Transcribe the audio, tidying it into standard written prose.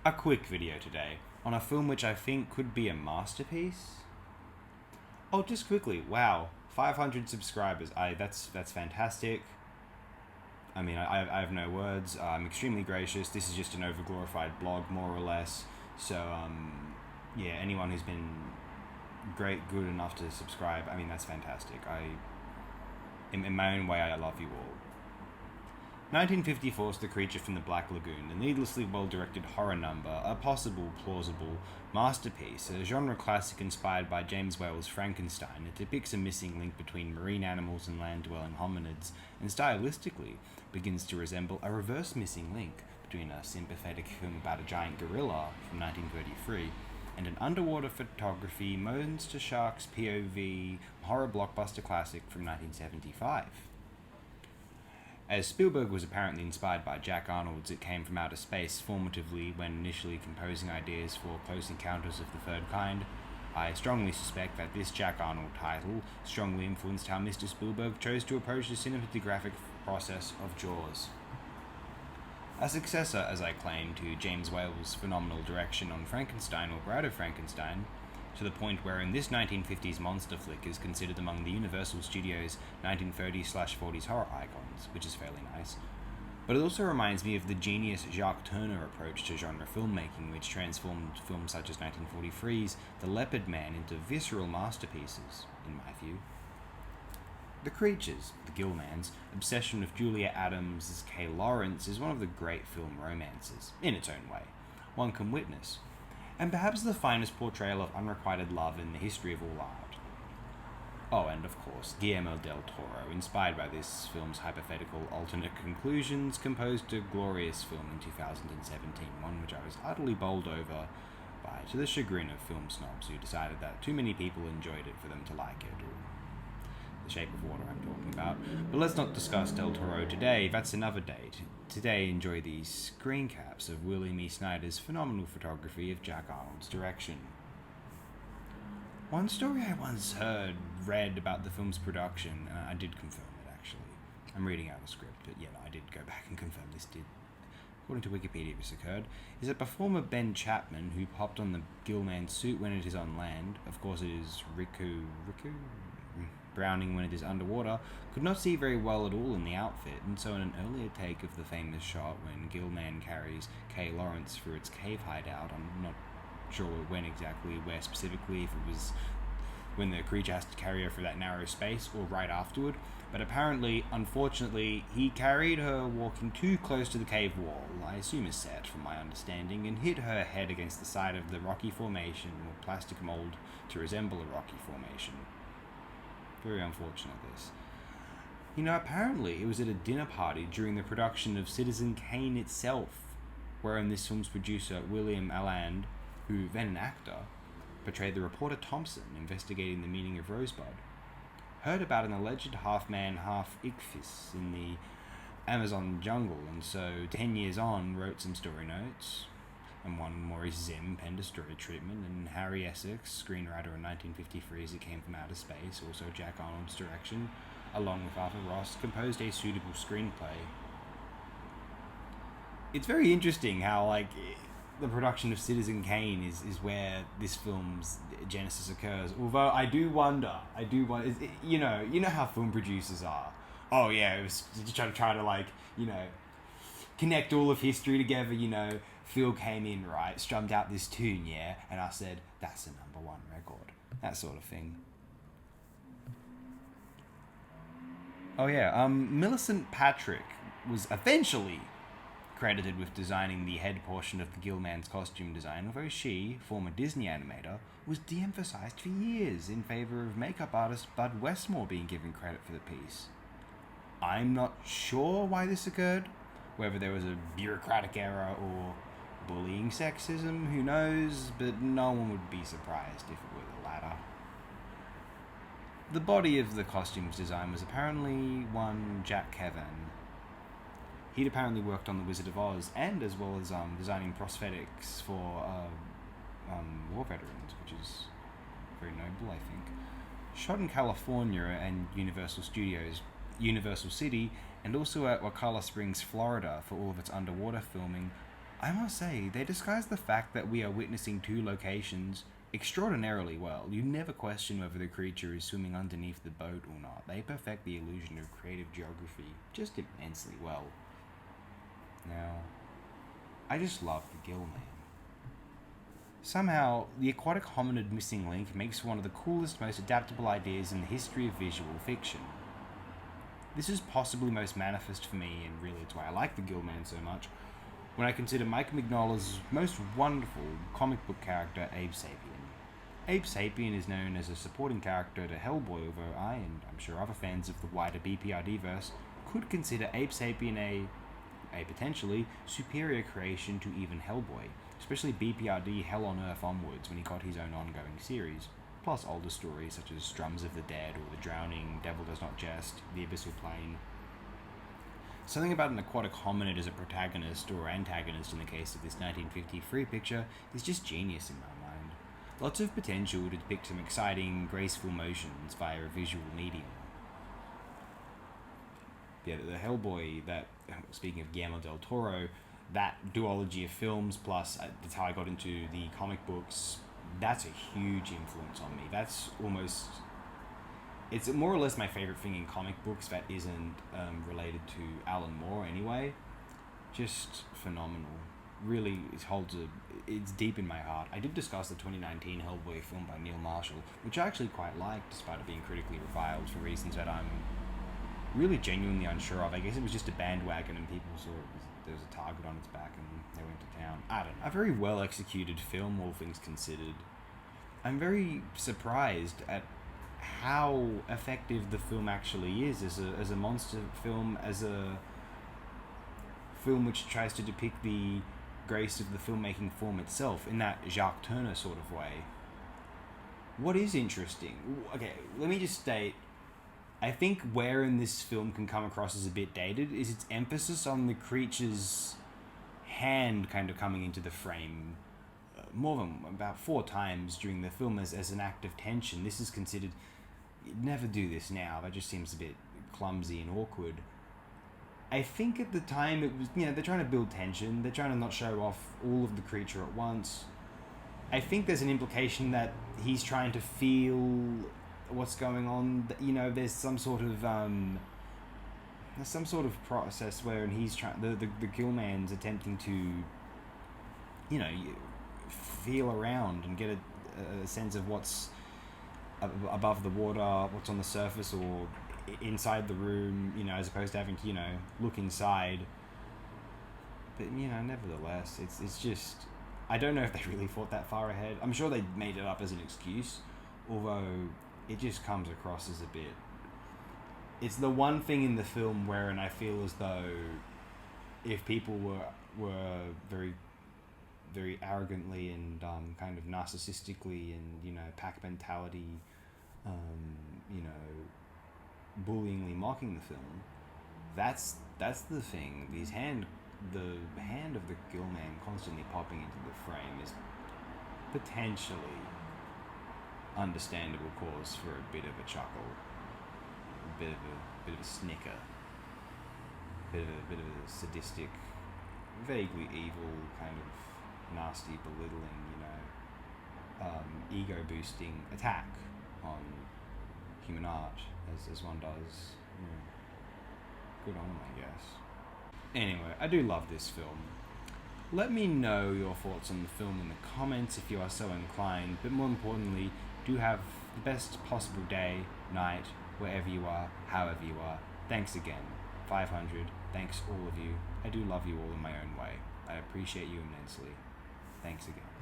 A quick video today on a film which I think could be a masterpiece. Oh, just quickly, wow, 500 subscribers. That's fantastic. I have no words. I'm extremely gracious. This is just an overglorified blog, more or less. So, yeah, anyone who's been good enough to subscribe, that's fantastic. In my own way, I love you all. 1954's The Creature from the Black Lagoon, a needlessly well-directed horror number, a possible, plausible masterpiece, a genre classic inspired by James Whale's Frankenstein. It depicts a missing link between marine animals and land-dwelling hominids, and stylistically begins to resemble a reverse missing link between a sympathetic film about a giant gorilla from 1933 and an underwater photography monster sharks POV horror blockbuster classic from 1975. As Spielberg was apparently inspired by Jack Arnold's It Came From Outer Space formatively when initially composing ideas for Close Encounters of the Third Kind, I strongly suspect that this Jack Arnold title strongly influenced how Mr. Spielberg chose to approach the cinematographic process of Jaws. A successor, as I claim, to James Whale's phenomenal direction on Frankenstein or Bride of Frankenstein, to the point where in this 1950s monster flick is considered among the Universal Studios 1930s/40s horror icons, which is fairly nice. But it also reminds me of the genius Jacques Tourneur approach to genre filmmaking, which transformed films such as 1943's The Leopard Man into visceral masterpieces, in my view. The Creatures, the Gillmans, obsession with Julia Adams' Kay Lawrence is one of the great film romances, in its own way, one can witness, and perhaps the finest portrayal of unrequited love in the history of all art. Oh, and of course, Guillermo del Toro, inspired by this film's hypothetical alternate conclusions, composed a glorious film in 2017, one which I was utterly bowled over by, to the chagrin of film snobs who decided that too many people enjoyed it for them to like it, or The Shape of Water I'm talking about. But let's not discuss Del Toro today, that's another day. Today, enjoy these screen caps of William E. Snyder's phenomenal photography of Jack Arnold's direction. One story I once read about the film's production, I did confirm it actually. I'm reading out a script, but yeah, I did go back and confirm this did. According to Wikipedia, this occurred, is that performer Ben Chapman, who popped on the Gillman suit when it is on land, of course it is Riku Browning when it is underwater, could not see very well at all in the outfit, and so in an earlier take of the famous shot when Gillman carries Kay Lawrence through its cave hideout, I'm not sure when exactly, where specifically, if it was when the creature has to carry her through that narrow space or right afterward, but apparently, unfortunately, he carried her walking too close to the cave wall, I assume is set from my understanding, and hit her head against the side of the rocky formation or plastic mold to resemble a rocky formation. Very unfortunate, this. Apparently it was at a dinner party during the production of Citizen Kane itself, wherein this film's producer, William Alland, who, then an actor, portrayed the reporter Thompson investigating the meaning of Rosebud, heard about an alleged half-man, half-ichthys in the Amazon jungle, and so 10 years on wrote some story notes, and one Maurice Zim penned a story treatment, and Harry Essex, screenwriter in 1953's It Came From Outer Space, also Jack Arnold's direction, along with Arthur Ross, composed a suitable screenplay. It's very interesting how, the production of Citizen Kane is where this film's genesis occurs. Although I do wonder, you know how film producers are. Oh yeah, it was trying to connect all of history together, Phil came in, right, strummed out this tune, yeah, and I said, that's the number one record. That sort of thing. Oh yeah, Millicent Patrick was eventually credited with designing the head portion of the Gillman's costume design, although she, former Disney animator, was de-emphasized for years in favor of makeup artist Bud Westmore being given credit for the piece. I'm not sure why this occurred, whether there was a bureaucratic error or bullying sexism, who knows, but no one would be surprised if it were the latter. The body of the costumes design was apparently one Jack Kevan. He'd apparently worked on The Wizard of Oz, and as well as designing prosthetics for war veterans, which is very noble, I think. Shot in California and Universal Studios, Universal City, and also at Wacala Springs, Florida, for all of its underwater filming, I must say, they disguise the fact that we are witnessing two locations extraordinarily well. You never question whether the creature is swimming underneath the boat or not. They perfect the illusion of creative geography just immensely well. Now, I just love the gill man. Somehow, the aquatic hominid missing link makes for one of the coolest, most adaptable ideas in the history of visual fiction. This is possibly most manifest for me, and really it's why I like the gill man so much, when I consider Mike Mignola's most wonderful comic book character, Abe Sapien. Abe Sapien is known as a supporting character to Hellboy, although I, and I'm sure other fans of the wider BPRD-verse, could consider Abe Sapien a potentially superior creation to even Hellboy, especially BPRD Hell on Earth onwards when he got his own ongoing series, plus older stories such as Drums of the Dead or The Drowning, Devil Does Not Jest, The Abyssal Plane. Something about an aquatic hominid as a protagonist or antagonist in the case of this 1953 picture is just genius in my mind. Lots of potential to depict some exciting, graceful motions via a visual medium. Yeah, the Hellboy, that, speaking of Guillermo del Toro, that duology of films, plus that's how I got into the comic books, that's a huge influence on me. That's almost... It's more or less my favorite thing in comic books that isn't related to Alan Moore anyway. Just phenomenal. Really, it's deep in my heart. I did discuss the 2019 Hellboy film by Neil Marshall, which I actually quite liked, despite it being critically reviled for reasons that I'm really genuinely unsure of. I guess it was just a bandwagon and people saw there was a target on its back and they went to town. I don't know. A very well executed film, all things considered. I'm very surprised at how effective the film actually is as a monster film, as a film which tries to depict the grace of the filmmaking form itself in that Jacques Turner sort of way. What is interesting, okay, let me just state, I think wherein this film can come across as a bit dated is its emphasis on the creature's hand kind of coming into the frame more than about 4 times during the film as an act of tension. This is considered... You'd never do this now, that just seems a bit clumsy and awkward. I think at the time it was, they're trying to build tension, they're trying to not show off all of the creature at once. I think there's an implication that he's trying to feel what's going on, there's some sort of process wherein he's trying, the Gillman's attempting to, feel around and get a sense of what's above the water, what's on the surface or inside the room, as opposed to having to, look inside. But, nevertheless, it's just, I don't know if they really thought that far ahead. I'm sure they made it up as an excuse, although it just comes across as a bit... It's the one thing in the film wherein I feel as though if people were very, very arrogantly and kind of narcissistically and, pack mentality, bullyingly mocking the film, that's the thing. The hand of the gill man constantly popping into the frame is potentially understandable cause for a bit of a chuckle, a bit of a snicker, a bit of a sadistic, vaguely evil kind of nasty, belittling, ego boosting attack on human art as one does. Good on them, I guess. Anyway, I do love this film. Let me know your thoughts on the film in the comments if you are so inclined, but more importantly, do have the best possible day, night, wherever you are, however you are. Thanks again. 500. Thanks all of you. I do love you all in my own way. I appreciate you immensely. Thanks again.